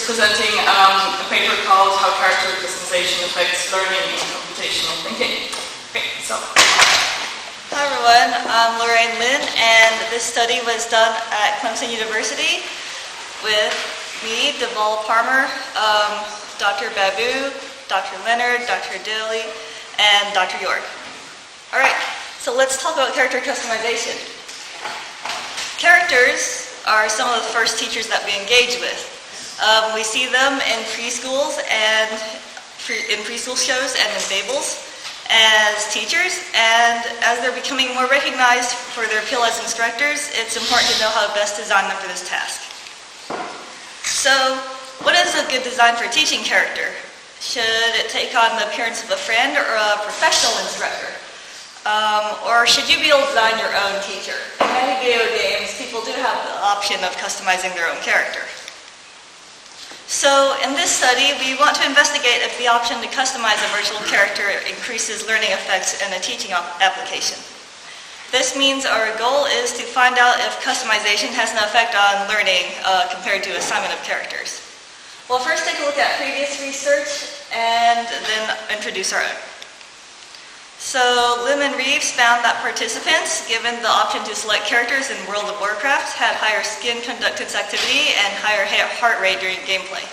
presenting a paper called How Character Customization Affects Learning in Computational Thinking. Okay, so. Hi everyone, I'm Lorraine Lin, and this study was done at Clemson University with me, Deval Palmer, Dr. Babu, Dr. Leonard, Dr. Daly, and Dr. York. Alright, so let's talk about character customization. Characters are some of the first teachers that we engage with. We see them in preschools and in preschool shows and in fables as teachers, and as they're becoming more recognized for their appeal as instructors, it's important to know how to best design them for this task. So, what is a good design for a teaching character? Should it take on the appearance of a friend or a professional instructor? Or should you be able to design your own teacher? In many video games, people do have the option of customizing their own character. So in this study, we want to investigate if the option to customize a virtual character increases learning effects in a teaching application. This means our goal is to find out if customization has an effect on learning compared to assignment of characters. We'll first take a look at previous research and then introduce our own. So Lim and Reeves found that participants, given the option to select characters in World of Warcraft, had higher skin conductance activity and higher heart rate during gameplay.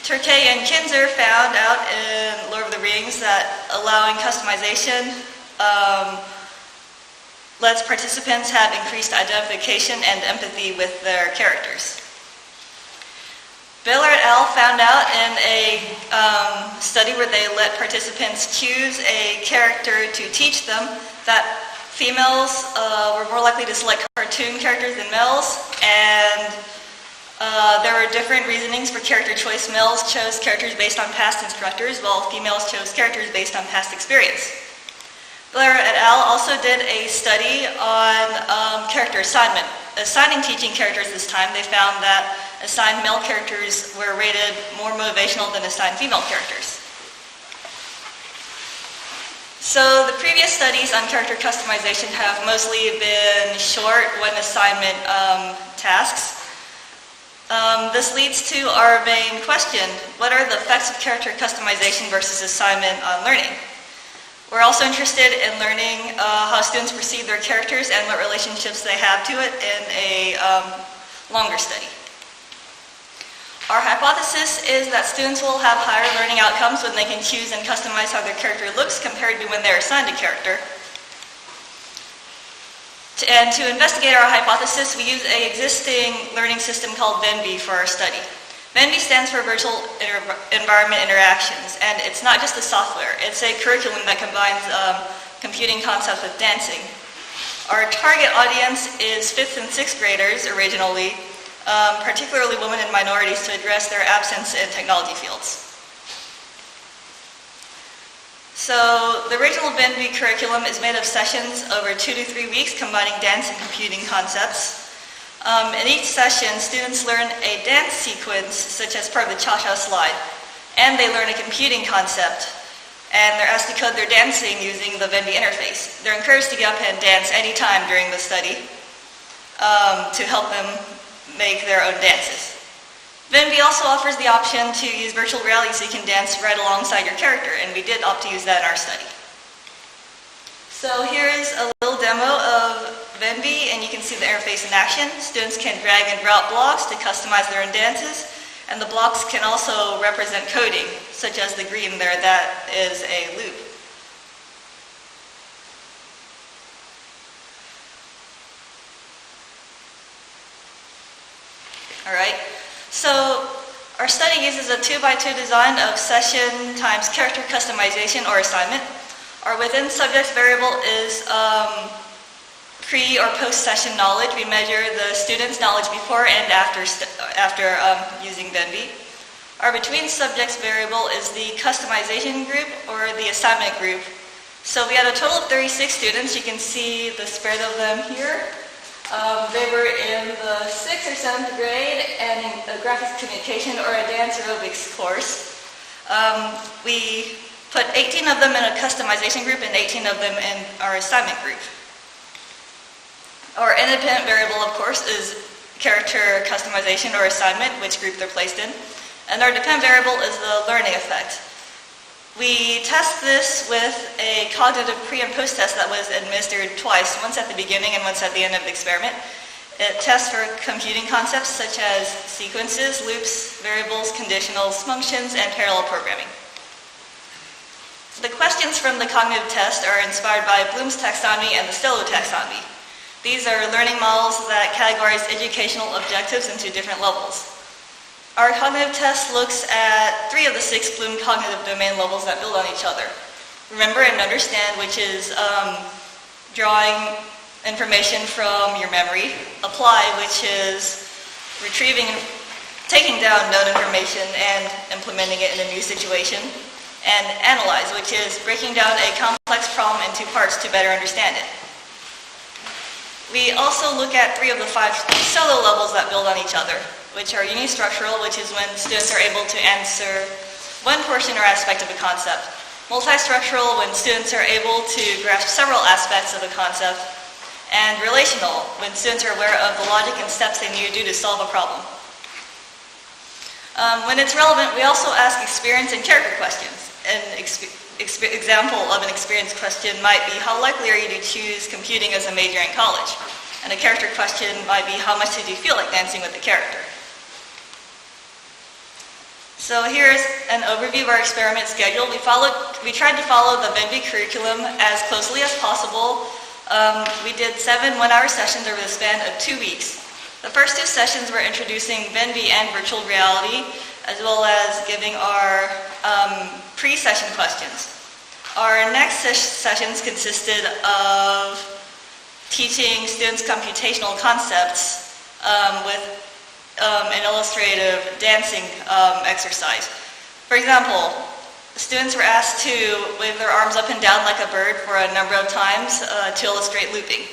Turkey and Kinzer found out in Lord of the Rings that allowing customization lets participants have increased identification and empathy with their characters. Biller et al. Found out in a study where they let participants choose a character to teach them that females were more likely to select cartoon characters than males, and there were different reasonings for character choice. Males chose characters based on past instructors, while females chose characters based on past experience. Biller et al. Also did a study on character assignment. Assigning teaching characters this time, they found that assigned male characters were rated more motivational than assigned female characters. So the previous studies on character customization have mostly been short one assignment tasks. This leads to our main question: what are the effects of character customization versus assignment on learning? We're also interested in learning how students perceive their characters and what relationships they have to it in a longer study. Our hypothesis is that students will have higher learning outcomes when they can choose and customize how their character looks compared to when they're assigned a character. And to investigate our hypothesis, we use an existing learning system called VENV for our study. VENV stands for Virtual Environment Interactions, and it's not just a software. It's a curriculum that combines computing concepts with dancing. Our target audience is 5th and 6th graders originally, particularly women and minorities, to address their absence in technology fields. So the original VENV curriculum is made of sessions over 2 to 3 weeks combining dance and computing concepts. In each session, students learn a dance sequence, such as part of the cha-cha slide, and they learn a computing concept, and they're asked to code their dancing using the VENV interface. They're encouraged to get up and dance anytime during the study to help them make their own dances. VENV also offers the option to use virtual reality so you can dance right alongside your character, and we did opt to use that in our study. So here is a little demo of VENV, and you can see the interface in action. Students can drag and drop blocks to customize their own dances, and the blocks can also represent coding, such as the green there, that is a loop. Alright, so our study uses a 2x2 design of session times character customization or assignment. Our within subjects variable is pre or post-session knowledge. We measure the student's knowledge before and after using VENV. Our between subjects variable is the customization group or the assignment group. So we had a total of 36 students. You can see the spread of them here. They were in the 6th or 7th grade and in a graphics communication or a dance aerobics course. We put 18 of them in a customization group and 18 of them in our assignment group. Our independent variable, of course, is character customization or assignment, which group they're placed in. And our depend variable is the learning effect. We test this with a cognitive pre- and post-test that was administered twice, once at the beginning and once at the end of the experiment. It tests for computing concepts such as sequences, loops, variables, conditionals, functions, and parallel programming. The questions from the cognitive test are inspired by Bloom's taxonomy and the Stelo taxonomy. These are learning models that categorize educational objectives into different levels. Our cognitive test looks at 3 of the 6 Bloom cognitive domain levels that build on each other. Remember and understand, which is drawing information from your memory. Apply, which is retrieving, taking down known information and implementing it in a new situation. And analyze, which is breaking down a complex problem into parts to better understand it. We also look at 3 of the 5 solo levels that build on each other, which are unistructural, which is when students are able to answer one portion or aspect of a concept. Multistructural, when students are able to grasp several aspects of a concept. And relational, when students are aware of the logic and steps they need to do to solve a problem. When it's relevant, we also ask experience and character questions. An example of an experience question might be, how likely are you to choose computing as a major in college? And a character question might be, how much did you feel like dancing with the character? So here's an overview of our experiment schedule. We tried to follow the Venn curriculum as closely as possible. We did 7 one-hour sessions over the span of 2 weeks. The first 2 sessions were introducing Venn and virtual reality, as well as giving our pre-session questions. Our next sessions consisted of teaching students computational concepts with an illustrative dancing exercise. For example, students were asked to wave their arms up and down like a bird for a number of times to illustrate looping.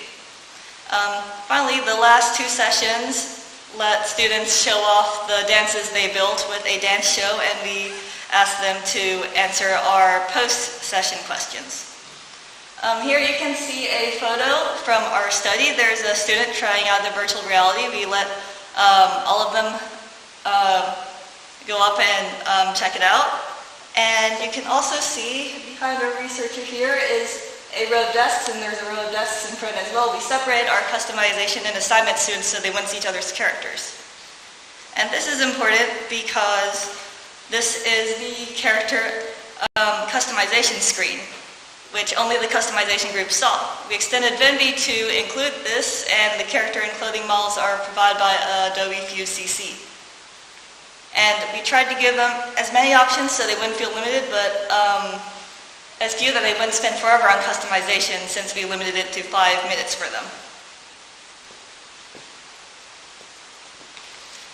Finally, the last 2 sessions let students show off the dances they built with a dance show, and we asked them to answer our post-session questions. Here you can see a photo from our study. There's a student trying out the virtual reality. We let all of them go up and check it out. And you can also see behind our researcher here is a row of desks, and there's a row of desks in front as well. We separated our customization and assignment students so they wouldn't see each other's characters. And this is important because this is the character customization screen, which only the customization group saw. We extended Venvi to include this, and the character and clothing models are provided by Adobe Fuse CC. And we tried to give them as many options so they wouldn't feel limited, but as few that they wouldn't spend forever on customization, since we limited it to 5 minutes for them.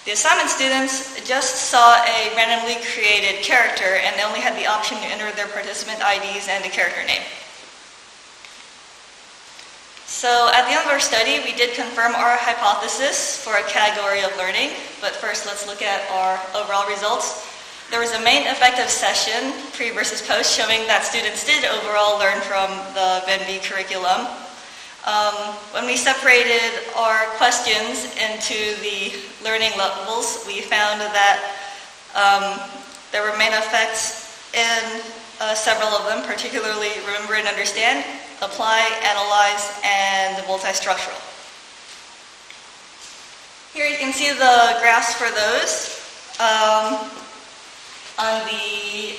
The assignment students just saw a randomly created character, and they only had the option to enter their participant IDs and a character name. So at the end of our study, we did confirm our hypothesis for a category of learning, but first let's look at our overall results. There was a main effective session, pre versus post, showing that students did overall learn from the Venvi curriculum. When we separated our questions into the learning levels, we found that there were main effects in several of them, particularly remember and understand, apply, analyze, and multistructural. Here you can see the graphs for those. On the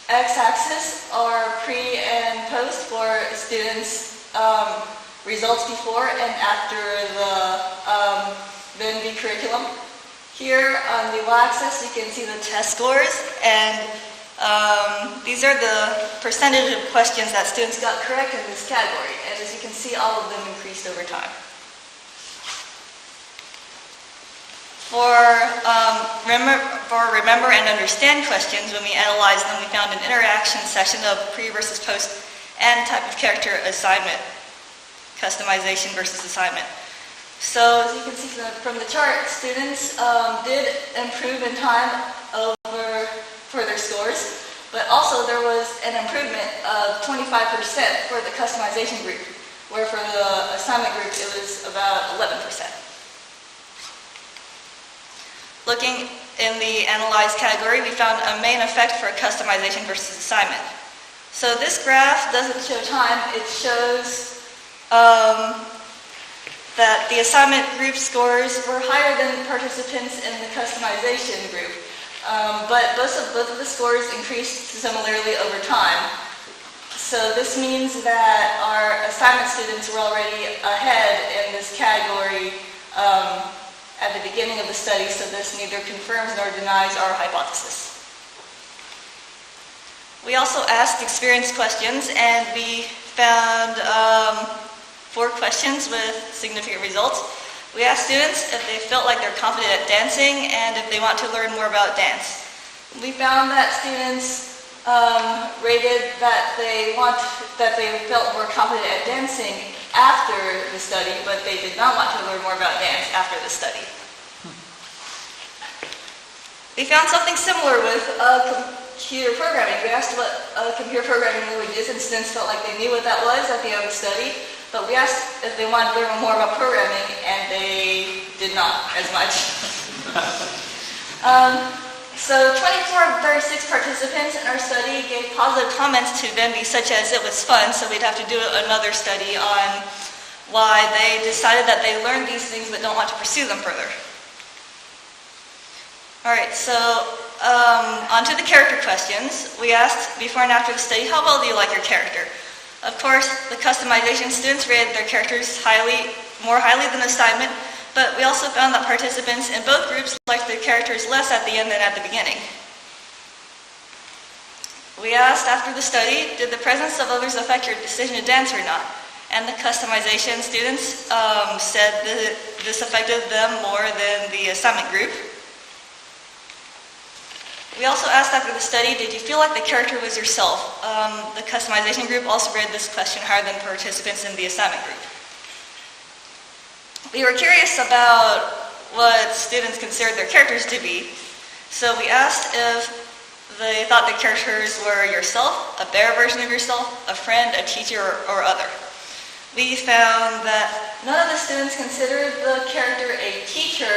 x-axis are pre and post for students' results before and after the Venvi curriculum. Here on the y-axis you can see the test scores, and these are the percentage of questions that students got correct in this category, and as you can see, all of them increased over time. For remember and understand questions, when we analyzed them, we found an interaction session of pre versus post and type of character assignment, customization versus assignment. So as you can see from the chart, students did improve in time for their scores, but also there was an improvement of 25% for the customization group, where for the assignment group it was about 11%. Looking in the analyzed category, we found a main effect for customization versus assignment. So this graph doesn't show time, it shows that the assignment group scores were higher than the participants in the customization group. But both of the scores increased similarly over time. So this means that our assignment students were already ahead in this category at the beginning of the study, so this neither confirms nor denies our hypothesis. We also asked experience questions, and we found 4 questions with significant results. We asked students if they felt like they're confident at dancing and if they want to learn more about dance. We found that students rated that they felt more confident at dancing after the study, but they did not want to learn more about dance after the study. We found something similar with computer programming. We asked what computer programming language is, and students felt like they knew what that was at the end of the study, but we asked if they wanted to learn more about programming, and they did not as much. So 24 of 36 participants in our study gave positive comments to Venvi, such as it was fun, so we'd have to do another study on why they decided that they learned these things but don't want to pursue them further. Alright, so on to the character questions. We asked before and after the study, how well do you like your character? Of course, the customization students rated their characters more highly than assignment, but we also found that participants in both groups liked their characters less at the end than at the beginning. We asked after the study, did the presence of others affect your decision to dance or not? And the customization students said that this affected them more than the assignment group. We also asked after the study, did you feel like the character was yourself? The customization group also rated this question higher than participants in the assignment group. We were curious about what students considered their characters to be, so we asked if they thought the characters were yourself, a better version of yourself, a friend, a teacher, or other. We found that none of the students considered the character a teacher,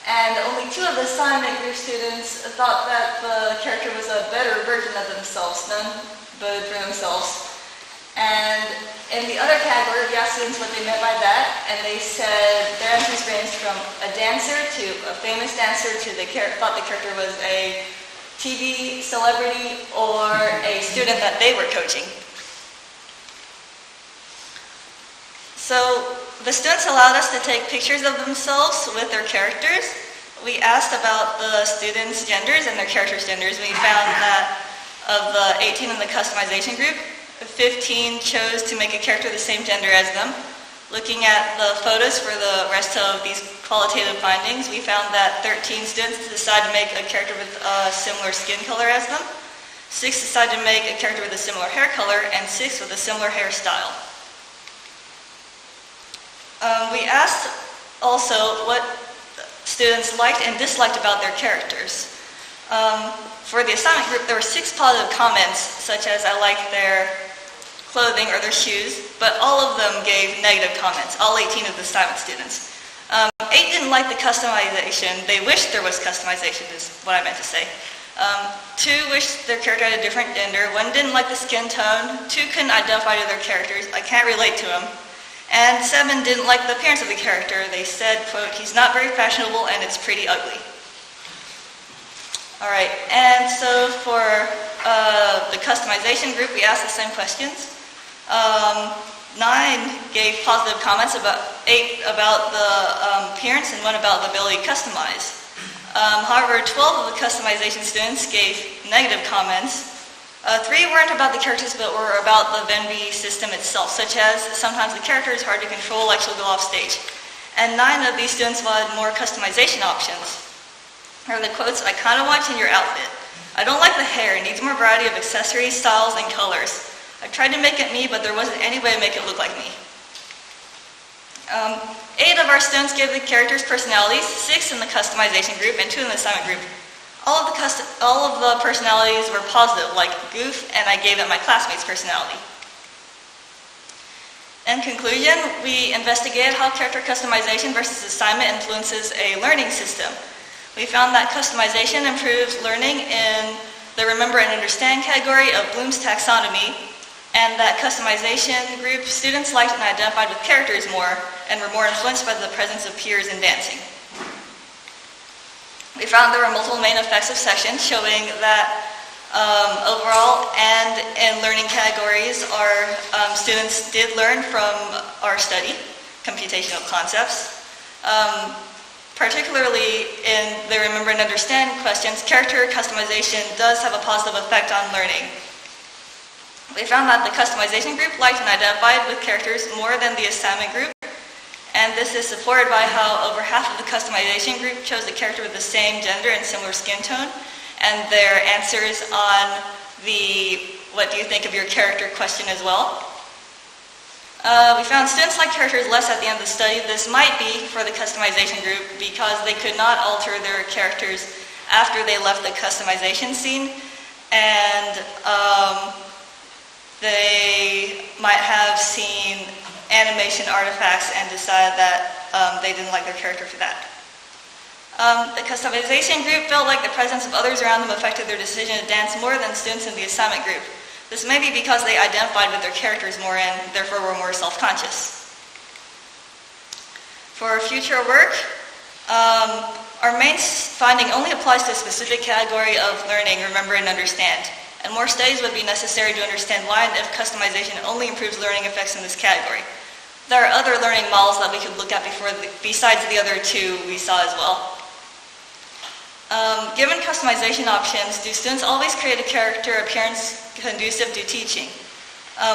and only 2 of the assignment group students thought that the character was a better version of themselves. None voted for themselves. And in the other category, we asked students what they meant by that, and they said their answers ranged from a dancer to a famous dancer to thought the character was a TV celebrity or a student that they were coaching. So the students allowed us to take pictures of themselves with their characters. We asked about the students' genders and their characters' genders. We found that of the 18 in the customization group, 15 chose to make a character the same gender as them. Looking at the photos for the rest of these qualitative findings, we found that 13 students decided to make a character with a similar skin color as them, 6 decided to make a character with a similar hair color, and 6 with a similar hairstyle. We asked also what students liked and disliked about their characters. For the assignment group, there were 6 positive comments, such as I like their clothing or their shoes, but all of them gave negative comments, all 18 of the assignment students. 8 didn't like the customization. They wished there was customization, is what I meant to say. 2 wished their character had a different gender. 1 didn't like the skin tone. 2 couldn't identify to their characters. I can't relate to them. And 7 didn't like the appearance of the character. They said, quote, he's not very fashionable and it's pretty ugly. Alright, and so for the customization group, we asked the same questions. 9 gave positive comments, 8 about the appearance and 1 about the ability to customize. However, 12 of the customization students gave negative comments. 3 weren't about the characters but were about the Venvi system itself, such as sometimes the character is hard to control, like she'll go off stage. And 9 of these students wanted more customization options. Here are the quotes, I kind of want you in your outfit. I don't like the hair, it needs more variety of accessories, styles, and colors. I tried to make it me, but there wasn't any way to make it look like me. 8 of our students gave the characters personalities, 6 in the customization group and 2 in the assignment group. All of the personalities were positive, like goof, and I gave it my classmate's personality. In conclusion, we investigated how character customization versus assignment influences a learning system. We found that customization improves learning in the Remember and Understand category of Bloom's taxonomy, and that customization group students liked and identified with characters more and were more influenced by the presence of peers in dancing. We found there were multiple main effects of sessions showing that overall and in learning categories, our students did learn from our study, computational concepts. Particularly in the Remember and Understand questions, character customization does have a positive effect on learning. We found that the customization group liked and identified with characters more than the assignment group, and this is supported by how over half of the customization group chose a character with the same gender and similar skin tone, and their answers on the "what do you think of your character" question as well. We found students like characters less at the end of the study. This might be for the customization group because they could not alter their characters after they left the customization scene, and they might have seen animation artifacts and decided that they didn't like their character for that. The customization group felt like the presence of others around them affected their decision to dance more than students in the assignment group. This may be because they identified with their characters more and therefore were more self-conscious. For future work, our main finding only applies to a specific category of learning, remember and understand. And more studies would be necessary to understand why and if customization only improves learning effects in this category. There are other learning models that we could look at besides the other two we saw as well. Given customization options, do students always create a character appearance conducive to teaching?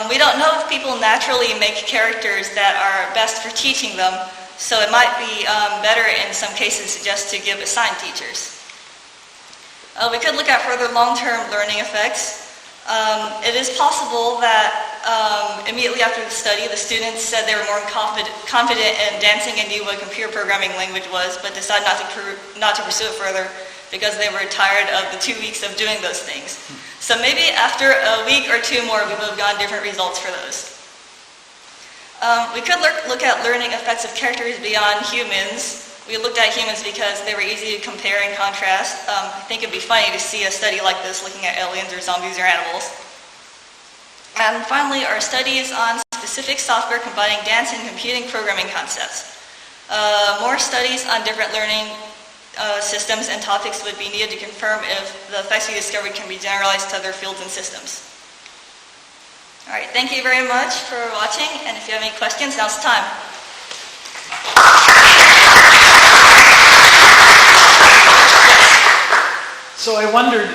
We don't know if people naturally make characters that are best for teaching them, so it might be better in some cases just to give assigned teachers. We could look at further long-term learning effects. It is possible that immediately after the study, the students said they were more confident in dancing and knew what computer programming language was, but decided not to pursue it further because they were tired of the 2 weeks of doing those things. So maybe after a week or two more, we would have gotten different results for those. We could look at learning effects of characters beyond humans. We looked at humans because they were easy to compare and contrast. I think it'd be funny to see a study like this looking at aliens or zombies or animals. And finally, our studies on specific software combining dance and computing programming concepts. More studies on different learning systems and topics would be needed to confirm if the effects we discovered can be generalized to other fields and systems. All right, thank you very much for watching, and if you have any questions, now's the time. So I wondered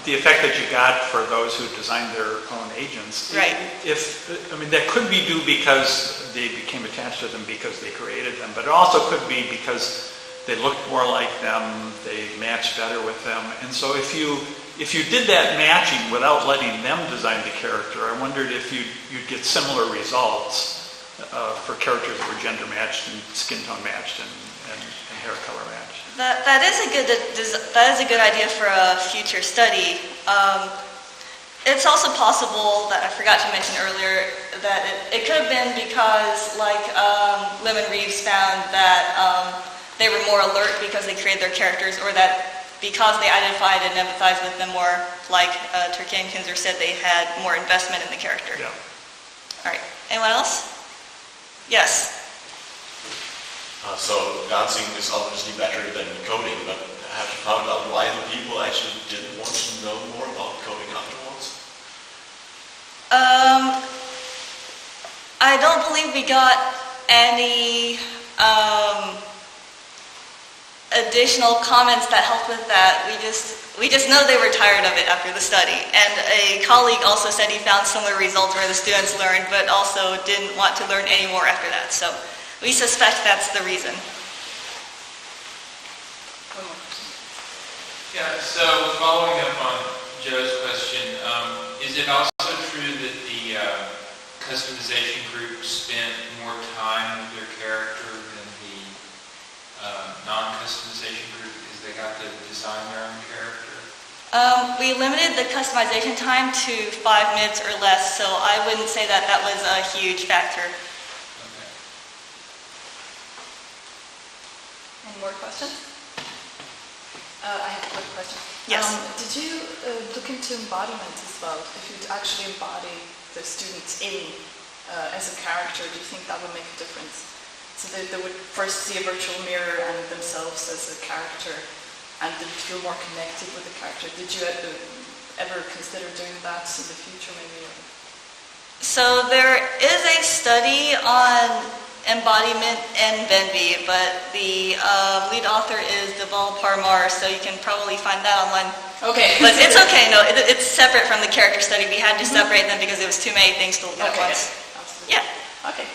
the effect that you got for those who designed their own agents. Right. That could be due because they became attached to them because they created them, but it also could be because they looked more like them, they matched better with them. And so if you did that matching without letting them design the character, I wondered if you'd get similar results for characters that were gender matched and skin tone matched and hair color matched. That is a good idea for a future study. It's also possible that I forgot to mention earlier that it could have been because, like, Lim and Reeves found that they were more alert because they created their characters, or that because they identified and empathized with them more, like Turkey and Kinzer said, they had more investment in the character. Yeah. All right. Anyone else? Yes. So dancing is obviously better than coding, but have you found out why the people actually didn't want to know more about coding afterwards? I don't believe we got any additional comments that helped with that. We just know they were tired of it after the study. And a colleague also said he found similar results where the students learned, but also didn't want to learn any more after that. So we suspect that's the reason. Yeah, so following up on Joe's question, is it also true that the customization group spent more time with their character than the non-customization group because they got to design their own character? We limited the customization time to 5 minutes or less, so I wouldn't say that that was a huge factor. Okay. Any more questions? I have a quick question. Yes. Did you look into embodiment as well? If you'd actually embody the students in as a character, do you think that would make a difference? So they would first see a virtual mirror and themselves as a character, and they'd feel more connected with the character. Did you ever consider doing that in the future, maybe? So there is a study on embodiment in Venvi, but the lead author is Deval Parmar, so you can probably find that online. Okay. But it's okay, no, it's separate from the character study. We had to separate them because there was too many things to look at once. Absolutely. Yeah. Okay.